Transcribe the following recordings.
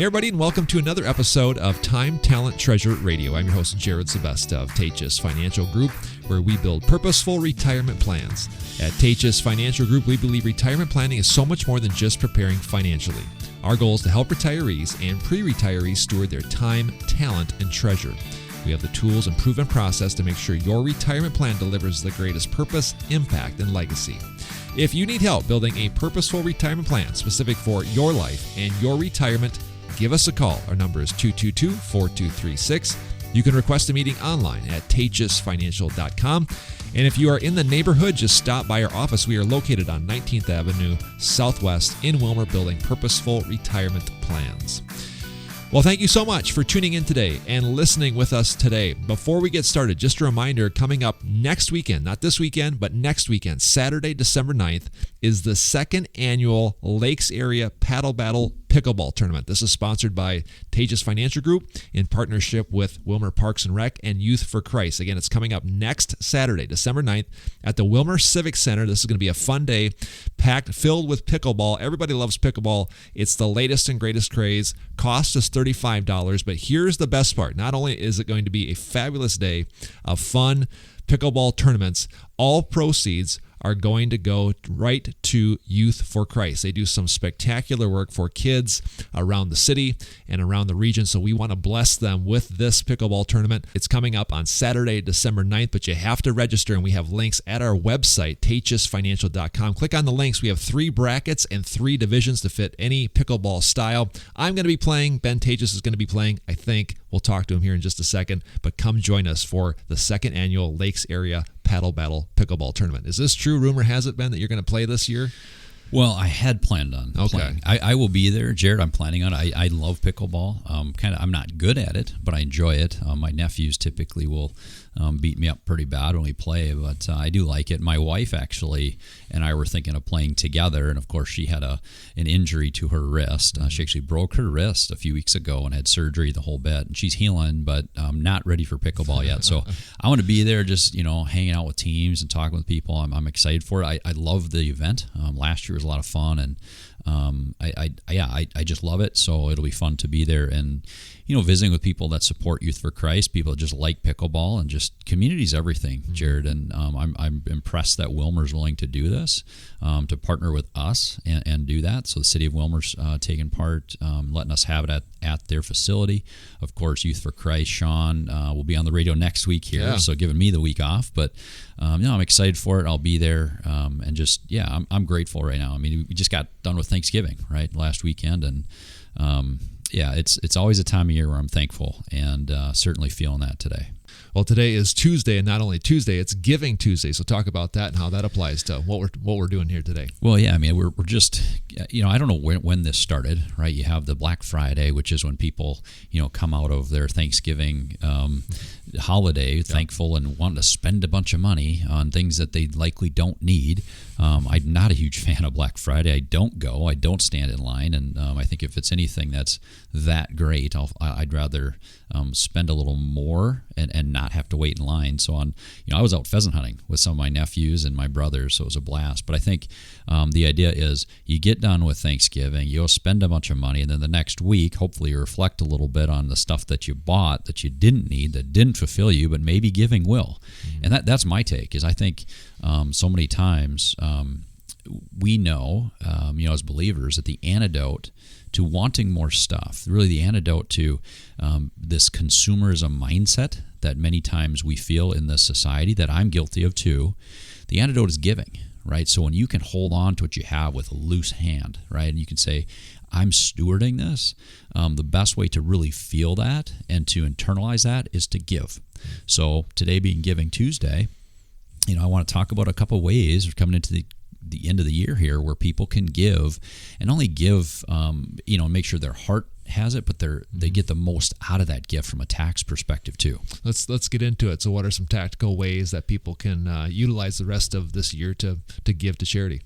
Hey everybody, and welcome to another episode of Time, Talent, Treasure Radio. I'm your host, Jared Sebesta of Tejas Financial Group, where we build purposeful retirement plans. At Tejas Financial Group, we believe retirement planning is so much more than just preparing financially. Our goal is to help retirees and pre-retirees steward their time, talent, and treasure. We have the tools and proven process to make sure your retirement plan delivers the greatest purpose, impact, and legacy. If you need help building a purposeful retirement plan specific for your life and your retirement, give us a call. Our number is 222-4236. You can request a meeting online at tejasfinancial.com. And if you are in the neighborhood, just stop by our office. We are located on 19th Avenue Southwest in Wilmer, building purposeful retirement plans. Well, thank you so much for tuning in today and listening with us today. Before we get started, just a reminder, coming up next weekend, not this weekend, but next weekend, Saturday, December 9th, is the second annual Lakes Area Paddle Battle Pickleball Tournament. This is sponsored by Tejas Financial Group in partnership with Wilmer Parks and Rec and Youth for Christ. Again, it's coming up next Saturday, December 9th at the Wilmer Civic Center. This is going to be a fun day, packed, filled with pickleball. Everybody loves pickleball. It's the latest and greatest craze. Cost is $35, but here's the best part. Not only is it going to be a fabulous day of fun pickleball tournaments, all proceeds are going to go right to Youth for Christ. They do some spectacular work for kids around the city and around the region, so we want to bless them with this pickleball tournament. It's coming up on Saturday, December 9th, but you have to register, and we have links at our website, tejasfinancial.com. Click on the links. We have 3 brackets and 3 divisions to fit any pickleball style. I'm going to be playing. Ben Tejas is going to be playing, I think. We'll talk to him here in just a second, but come join us for the second annual Lakes Area Paddle Battle Pickleball Tournament. Is this true? Rumor has it, Ben, that you're going to play this year? Well, I had planned on playing. I will be there, Jared. I'm planning on it. I love pickleball. I'm not good at it, but I enjoy it. My nephews typically will beat me up pretty bad when we play, but I do like it. My wife actually and I were thinking of playing together, and of course she had an injury to her wrist. She actually broke her wrist a few weeks ago and had surgery the whole bit, and she's healing, but not ready for pickleball yet. So I want to be there, just hanging out with teams and talking with people. I'm excited for it. I love the event. Last year was a lot of fun, and I just love it. So it'll be fun to be there and visiting with people that support Youth for Christ, people that just like pickleball, and just community's everything, Jared. And I'm impressed that Wilmer's willing to do this, to partner with us and do that. So the city of Wilmer's taking part, letting us have it at their facility. Of course, Youth for Christ, Sean will be on the radio next week here, so giving me the week off. But I'm excited for it. I'll be there, and just I'm grateful right now. I mean, we just got done with Thanksgiving right last weekend, and it's always a time of year where I'm thankful, and certainly feeling that today. Well, today is Tuesday, and not only Tuesday, it's Giving Tuesday. So talk about that and how that applies to what we're doing here today. Well, I mean, we're just, I don't know when this started, right? You have the Black Friday, which is when people, come out of their Thanksgiving holiday thankful and want to spend a bunch of money on things that they likely don't need. I'm not a huge fan of Black Friday. I don't go. I don't stand in line, and I think if it's anything that's that great, I'd rather spend a little more and not have to wait in line. So I was out pheasant hunting with some of my nephews and my brothers, so it was a blast. But I think the idea is you get done with Thanksgiving, you'll spend a bunch of money, and then the next week, hopefully you reflect a little bit on the stuff that you bought that you didn't need, that didn't fulfill you, but maybe giving will. And that's my take, is I think so many times we know, as believers, that the antidote to wanting more stuff, really the antidote to this consumerism mindset that many times we feel in this society, that I'm guilty of too, the antidote is giving, right? So when you can hold on to what you have with a loose hand, right, and you can say, I'm stewarding this, the best way to really feel that and to internalize that is to give. So today being Giving Tuesday, I want to talk about a couple ways. We're coming into the end of the year here where people can give, and only give, make sure their heart has it, but they get the most out of that gift from a tax perspective too. Let's get into it. So what are some tactical ways that people can utilize the rest of this year to give to charity?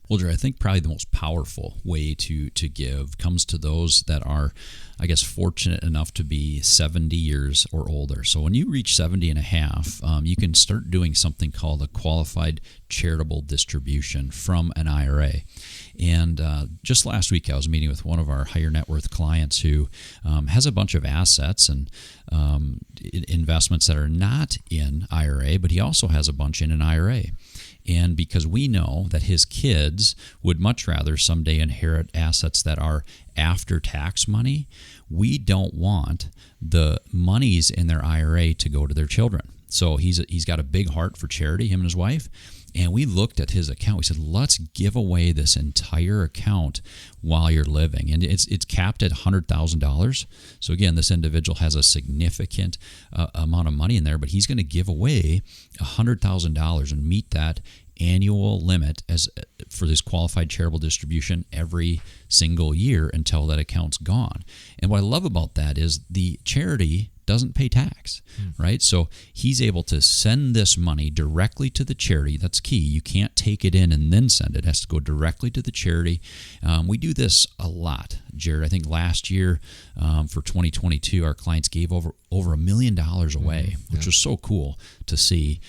Well, Jerry, I think probably the most powerful way to give comes to those that are, I guess, fortunate enough to be 70 years or older. So when you reach 70 and a half, you can start doing something called a qualified charitable distribution from an IRA. And just last week, I was meeting with one of our higher net worth clients who has a bunch of assets and investments that are not in IRA, but he also has a bunch in an IRA. And because we know that his kids would much rather someday inherit assets that are after-tax money, we don't want the monies in their IRA to go to their children. So he's got a big heart for charity, him and his wife. And we looked at his account. We said, let's give away this entire account while you're living. And it's capped at $100,000. So again, this individual has a significant amount of money in there, but he's going to give away $100,000 and meet that annual limit as for this qualified charitable distribution every single year until that account's gone. And what I love about that is the charity doesn't pay tax, right? So he's able to send this money directly to the charity. That's key. You can't take it in and then send it. It has to go directly to the charity. We do this a lot, Jared. I think last year for 2022, our clients gave over $1 million away, which was so cool to see,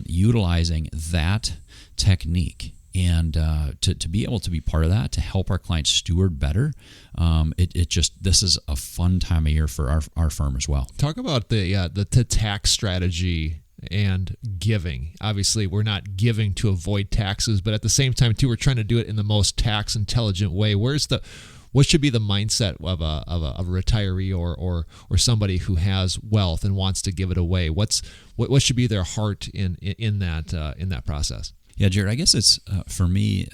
utilizing that technique. And to be able to be part of that, to help our clients steward better, this is a fun time of year for our firm as well. Talk about the tax strategy and giving. Obviously, we're not giving to avoid taxes, but at the same time, too, we're trying to do it in the most tax intelligent way. What should be the mindset of a retiree or somebody who has wealth and wants to give it away? What should be their heart in that process? Yeah, Jared, I guess it's, for me,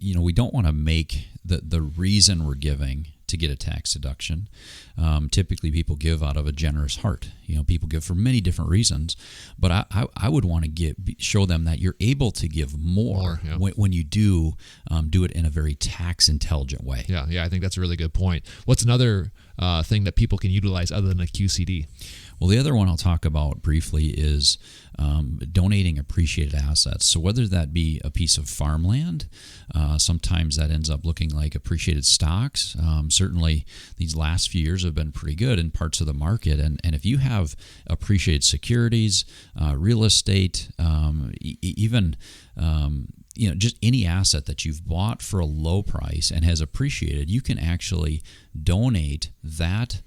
we don't want to make the reason we're giving to get a tax deduction. Typically, people give out of a generous heart. People give for many different reasons, but I would want to show them that you're able to give more when you do it in a very tax intelligent way. Yeah, I think that's a really good point. What's another thing that people can utilize other than a QCD? Well, the other one I'll talk about briefly is donating appreciated assets. So whether that be a piece of farmland, sometimes that ends up looking like appreciated stocks. Certainly, these last few years have been pretty good in parts of the market. And if you have appreciated securities, real estate, even just any asset that you've bought for a low price and has appreciated, you can actually donate that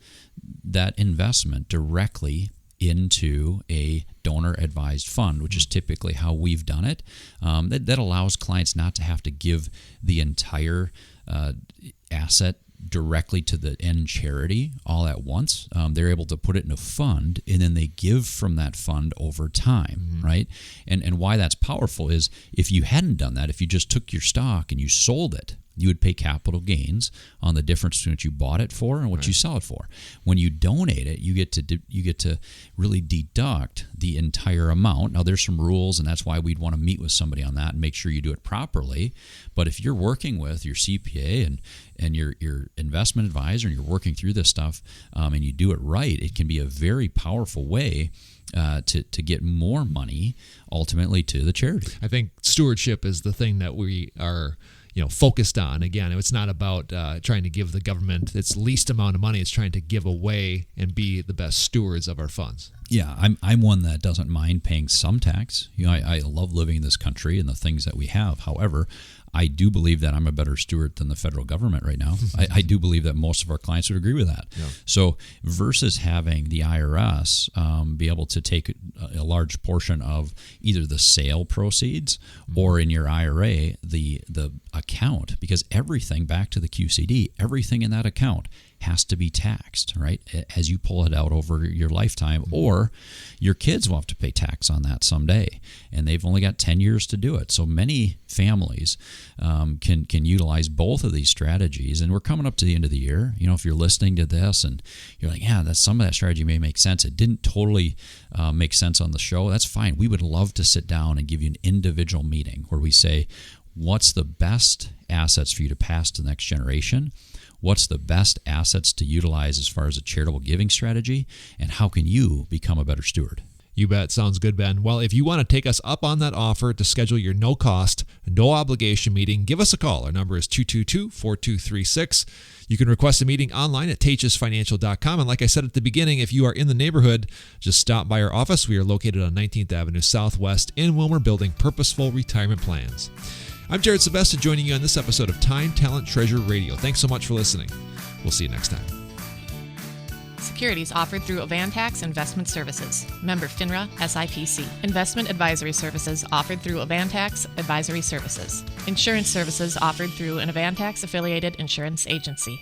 investment directly into a donor-advised fund, which is typically how we've done it. That allows clients not to have to give the entire asset directly to the end charity all at once. They're able to put it in a fund, and then they give from that fund over time, right? And why that's powerful is if you hadn't done that, if you just took your stock and you sold it, you would pay capital gains on the difference between what you bought it for and what you sell it for. When you donate it, you get to really deduct the entire amount. Now, there's some rules, and that's why we'd want to meet with somebody on that and make sure you do it properly. But if you're working with your CPA and your investment advisor, and you're working through this stuff, and you do it right, it can be a very powerful way to get more money ultimately to the charity. I think stewardship is the thing that we are focused on. Again, it's not about trying to give the government its least amount of money. It's trying to give away and be the best stewards of our funds. Yeah, I'm one that doesn't mind paying some tax. I love living in this country and the things that we have. However, I do believe that I'm a better steward than the federal government right now. I do believe that most of our clients would agree with that. Yeah. So versus having the IRS be able to take a large portion of either the sale proceeds or in your IRA, the account, because everything, back to the QCD, everything in that account has to be taxed, right, as you pull it out over your lifetime, or your kids will have to pay tax on that someday, and they've only got 10 years to do it. So many families can utilize both of these strategies, and we're coming up to the end of the year. If you're listening to this and you're like, yeah, some of that strategy may make sense. It didn't totally make sense on the show. That's fine. We would love to sit down and give you an individual meeting where we say, what's the best assets for you to pass to the next generation? What's the best assets to utilize as far as a charitable giving strategy? And how can you become a better steward? You bet. Sounds good, Ben. Well, if you want to take us up on that offer to schedule your no-cost, no-obligation meeting, give us a call. Our number is 222-4236. You can request a meeting online at teachusfinancial.com. And like I said at the beginning, if you are in the neighborhood, just stop by our office. We are located on 19th Avenue Southwest in Wilmer, building purposeful retirement plans. I'm Jared Sebesta, joining you on this episode of Time, Talent, Treasure Radio. Thanks so much for listening. We'll see you next time. Securities offered through Avantax Investment Services. Member FINRA SIPC. Investment advisory services offered through Avantax Advisory Services. Insurance services offered through an Avantax affiliated insurance agency.